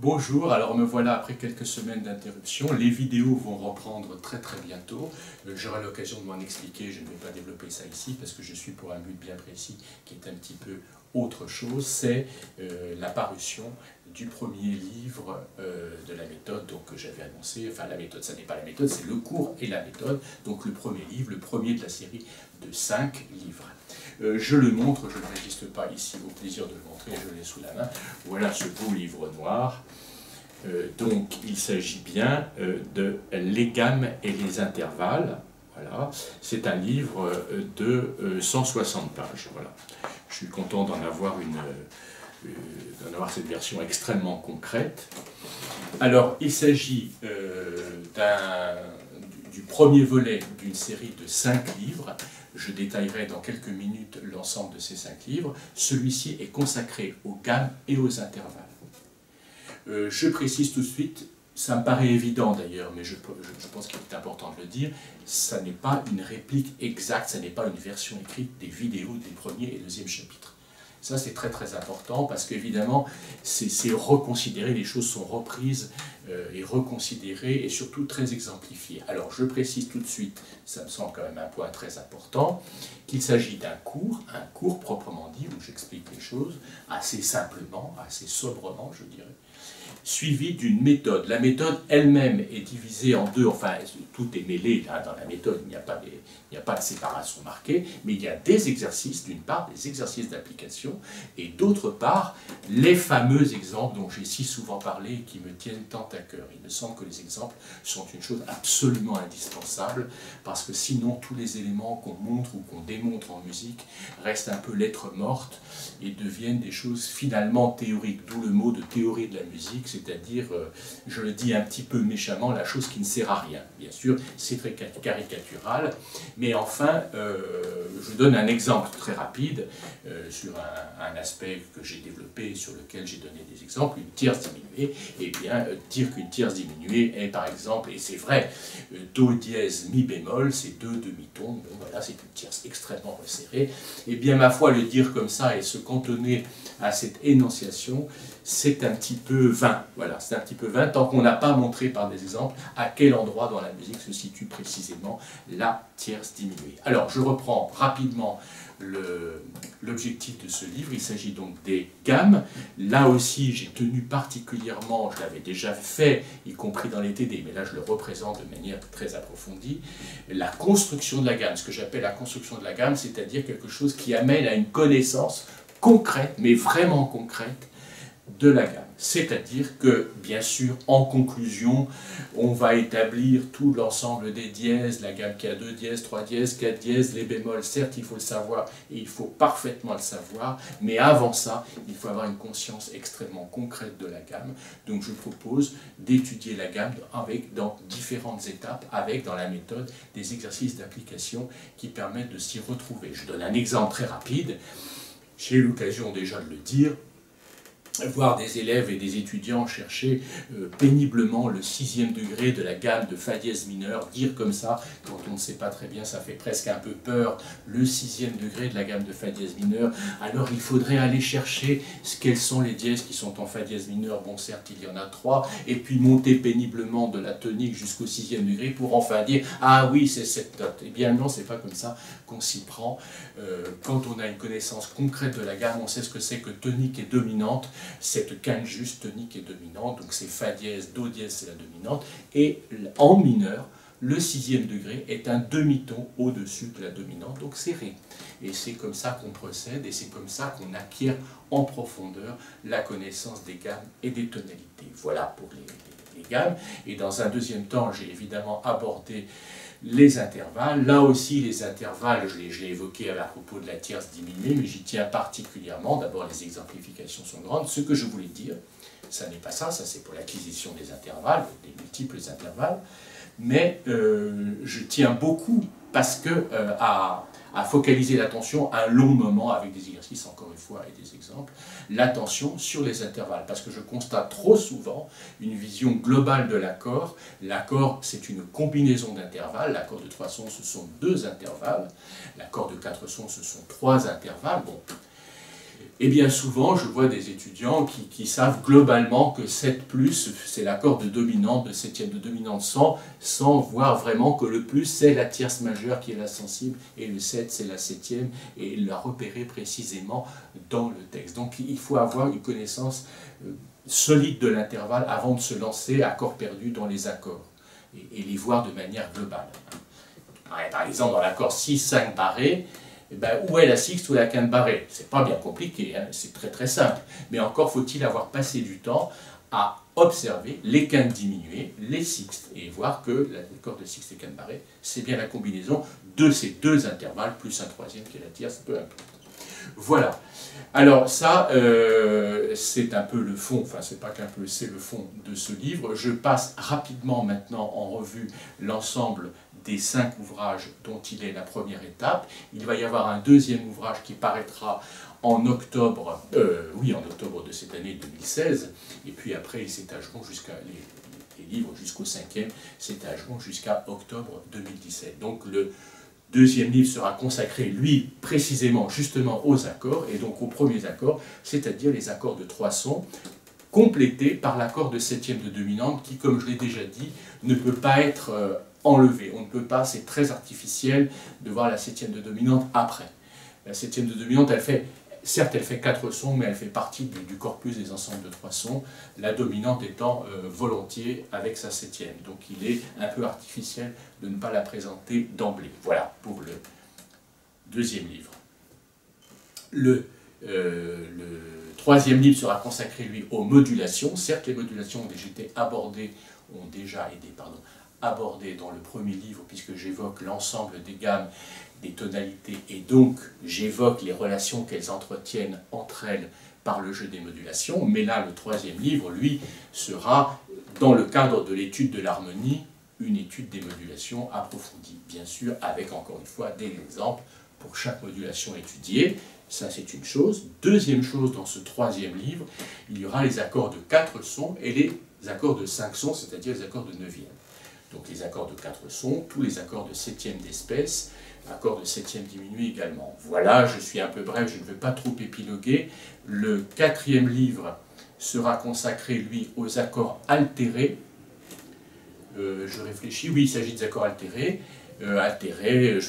Bonjour, alors me voilà après quelques semaines d'interruption. Les vidéos vont reprendre très bientôt. J'aurai l'occasion de m'en expliquer, je ne vais pas développer ça ici parce que je suis pour un but bien précis qui est un petit peu autre chose. C'est la parution du premier livre de la méthode que j'avais annoncé. Enfin la méthode, ça n'est pas la méthode, c'est le cours et la méthode. Donc le premier livre, le premier de la série de 5 livres. Je le montre, je ne résiste pas ici au plaisir de le montrer, je l'ai sous la main. Voilà ce beau livre noir. Donc il s'agit bien de Les gammes et les intervalles. Voilà. C'est un livre de 160 pages. Voilà. Je suis content d'en avoir cette version extrêmement concrète. Alors il s'agit du premier volet d'une série de 5 livres. Je détaillerai dans quelques minutes l'ensemble de ces 5 livres. Celui-ci est consacré aux gammes et aux intervalles. Je précise tout de suite, ça me paraît évident d'ailleurs, mais je pense qu'il est important de le dire, ça n'est pas une réplique exacte, ça n'est pas une version écrite des vidéos des premiers et deuxième chapitres. Ça c'est très important parce qu'évidemment c'est reconsidéré, les choses sont reprises et reconsidérées et surtout très exemplifiées. Alors je précise tout de suite, ça me semble quand même un point très important, qu'il s'agit d'un cours proprement dit, où j'explique les choses assez simplement, assez sobrement je dirais, suivi d'une méthode. La méthode elle-même est divisée en deux, enfin tout est mêlé là, dans la méthode, il n'y a pas de séparation marquée, mais il y a des exercices, d'une part des exercices d'application, et d'autre part les fameux exemples dont j'ai si souvent parlé et qui me tiennent tant à cœur. Il me semble que les exemples sont une chose absolument indispensable, parce que sinon tous les éléments qu'on montre ou qu'on démontre en musique restent un peu lettres mortes et deviennent des choses finalement théoriques, d'où le mot de théorie de la musique, c'est-à-dire, je le dis un petit peu méchamment, la chose qui ne sert à rien. Bien sûr, c'est très caricatural, mais enfin, je donne un exemple très rapide sur un aspect que j'ai développé, sur lequel j'ai donné des exemples, une tierce diminuée. Eh bien, dire qu'une tierce diminuée est par exemple, et c'est vrai, Do dièse mi bémol, c'est deux demi-tons, bon voilà, c'est une tierce extrêmement resserrée. Eh bien, ma foi, le dire comme ça et se cantonner à cette énonciation, c'est un petit peu vain. Voilà, c'est un petit peu vain tant qu'on n'a pas montré par des exemples à quel endroit dans la musique se situe précisément la tierce diminuée. Alors, je reprends rapidement l'objectif de ce livre. Il s'agit donc des gammes. Là aussi, j'ai tenu particulièrement, je l'avais déjà fait, y compris dans les TD, mais là je le représente de manière très approfondie, la construction de la gamme. Ce que j'appelle la construction de la gamme, c'est-à-dire quelque chose qui amène à une connaissance concrète, mais vraiment concrète, de la gamme. C'est-à-dire que, bien sûr, en conclusion, on va établir tout l'ensemble des dièses, la gamme qui a 2 dièses, 3 dièses, 4 dièses, les bémols, certes il faut le savoir, et il faut parfaitement le savoir, mais avant ça, il faut avoir une conscience extrêmement concrète de la gamme. Donc je propose d'étudier la gamme dans différentes étapes, avec, dans la méthode, des exercices d'application qui permettent de s'y retrouver. Je donne un exemple très rapide, j'ai eu l'occasion déjà de le dire, voir des élèves et des étudiants chercher péniblement le 6e degré de la gamme de Fa dièse mineur, dire comme ça, quand on ne sait pas très bien, ça fait presque un peu peur, le 6e degré de la gamme de Fa dièse mineur, alors il faudrait aller chercher quels sont les dièses qui sont en Fa dièse mineur, bon certes il y en a 3, et puis monter péniblement de la tonique jusqu'au 6e degré pour enfin dire, ah oui c'est cette note. Eh bien non, c'est pas comme ça qu'on s'y prend. Quand on a une connaissance concrète de la gamme, on sait ce que c'est que tonique et dominante, cette quinte juste tonique et dominante, donc c'est Fa dièse, Do dièse c'est la dominante, et en mineur, le 6e degré est un demi-ton au-dessus de la dominante, donc c'est Ré. Et c'est comme ça qu'on procède, et c'est comme ça qu'on acquiert en profondeur la connaissance des gammes et des tonalités. Voilà pour les gammes, et dans un deuxième temps, j'ai évidemment abordé les intervalles. Là aussi, les intervalles, je l'ai évoqué à propos de la tierce diminuée, mais j'y tiens particulièrement. D'abord, les exemplifications sont grandes. Ce que je voulais dire, ça n'est pas ça, ça c'est pour l'acquisition des intervalles, des multiples intervalles, mais je tiens beaucoup parce que à focaliser l'attention un long moment avec des exercices encore une fois et des exemples, l'attention sur les intervalles, parce que je constate trop souvent une vision globale de l'accord. L'accord c'est une combinaison d'intervalles, l'accord de 3 sons ce sont 2 intervalles, l'accord de 4 sons ce sont 3 intervalles. Bon, Et bien souvent, je vois des étudiants qui savent globalement que 7+, c'est l'accord de dominante, de septième de dominante sans voir vraiment que le plus, c'est la tierce majeure qui est la sensible, et le 7, c'est la septième, et la repérer précisément dans le texte. Donc il faut avoir une connaissance solide de l'intervalle avant de se lancer à corps perdu dans les accords, et les voir de manière globale. Par exemple, dans l'accord 6-5 barré, eh ben, où est la sixte ou la quinte barrée? C'est pas bien compliqué, hein, c'est très très simple. Mais encore faut-il avoir passé du temps à observer les quintes diminuées, les sixtes, et voir que l'accord de sixte et quinte barrée, c'est bien la combinaison de ces deux intervalles, plus un troisième qui est la tierce, peu importe. Voilà. Alors ça, c'est un peu le fond, enfin c'est pas qu'un peu, c'est le fond de ce livre. Je passe rapidement maintenant en revue l'ensemble des 5 ouvrages dont il est la première étape. Il va y avoir un deuxième ouvrage qui paraîtra en octobre, en octobre de cette année 2016, et puis après ils s'étageront jusqu'à les livres jusqu'au 5e s'étageront jusqu'à octobre 2017. Donc le deuxième livre sera consacré, lui, précisément, justement aux accords, et donc aux premiers accords, c'est-à-dire les accords de 3 sons, complétés par l'accord de septième de dominante, qui, comme je l'ai déjà dit, ne peut pas être enlevé. On ne peut pas, c'est très artificiel de voir la septième de dominante après. La septième de dominante, certes, elle fait 4 sons, mais elle fait partie du corpus des ensembles de 3 sons, la dominante étant volontiers avec sa septième. Donc il est un peu artificiel de ne pas la présenter d'emblée. Voilà pour le deuxième livre. Le troisième livre sera consacré, lui, aux modulations. Certes, les modulations ont déjà été abordées dans le premier livre, puisque j'évoque l'ensemble des gammes, des tonalités, et donc j'évoque les relations qu'elles entretiennent entre elles par le jeu des modulations. Mais là, le troisième livre, lui, sera, dans le cadre de l'étude de l'harmonie, une étude des modulations approfondie, bien sûr, avec encore une fois des exemples pour chaque modulation étudiée. Ça, c'est une chose. Deuxième chose, dans ce troisième livre, il y aura les accords de 4 sons et les accords de 5 sons, c'est-à-dire les accords de 9e. Donc les accords de 4 sons, tous les accords de 7e d'espèce, accords de 7e diminué également. Voilà, je suis un peu bref, je ne vais pas trop épiloguer. Le 4e livre sera consacré, lui, aux accords altérés. Je réfléchis, oui, il s'agit des accords altérés. Le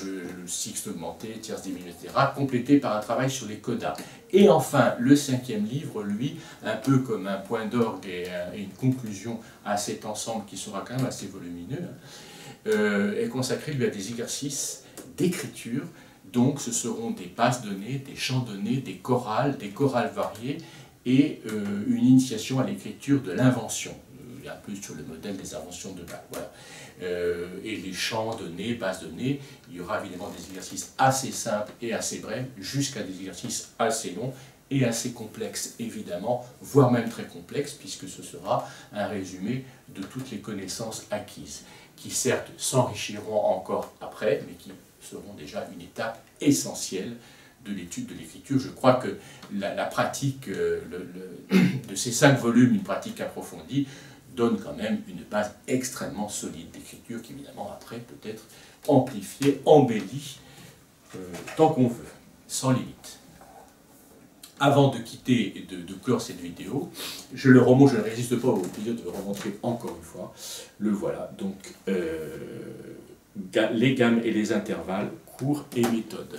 sixte augmenté, tierce diminuée, etc., complété par un travail sur les codas. Et enfin, le 5e livre, lui, un peu comme un point d'orgue et une conclusion à cet ensemble qui sera quand même assez volumineux, est consacré, lui, à des exercices d'écriture. Donc ce seront des basses données, des chants donnés, des chorales variées, et une initiation à l'écriture de l'invention. Un peu sur le modèle des inventions de Bach. Voilà. Et les chants donnés, bases données, il y aura évidemment des exercices assez simples et assez brefs, jusqu'à des exercices assez longs et assez complexes, évidemment, voire même très complexes, puisque ce sera un résumé de toutes les connaissances acquises, qui certes s'enrichiront encore après, mais qui seront déjà une étape essentielle de l'étude de l'écriture. Je crois que la pratique de ces 5 volumes, une pratique approfondie, donne quand même une base extrêmement solide d'écriture qui, évidemment, après peut être amplifiée, embellie, tant qu'on veut, sans limite. Avant de quitter et de clore cette vidéo, je le remonte, je ne résiste pas au plaisir de le remontrer encore une fois. Le voilà, donc les gammes et les intervalles, cours et méthodes.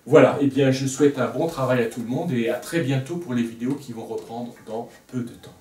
Voilà, et bien je souhaite un bon travail à tout le monde et à très bientôt pour les vidéos qui vont reprendre dans peu de temps.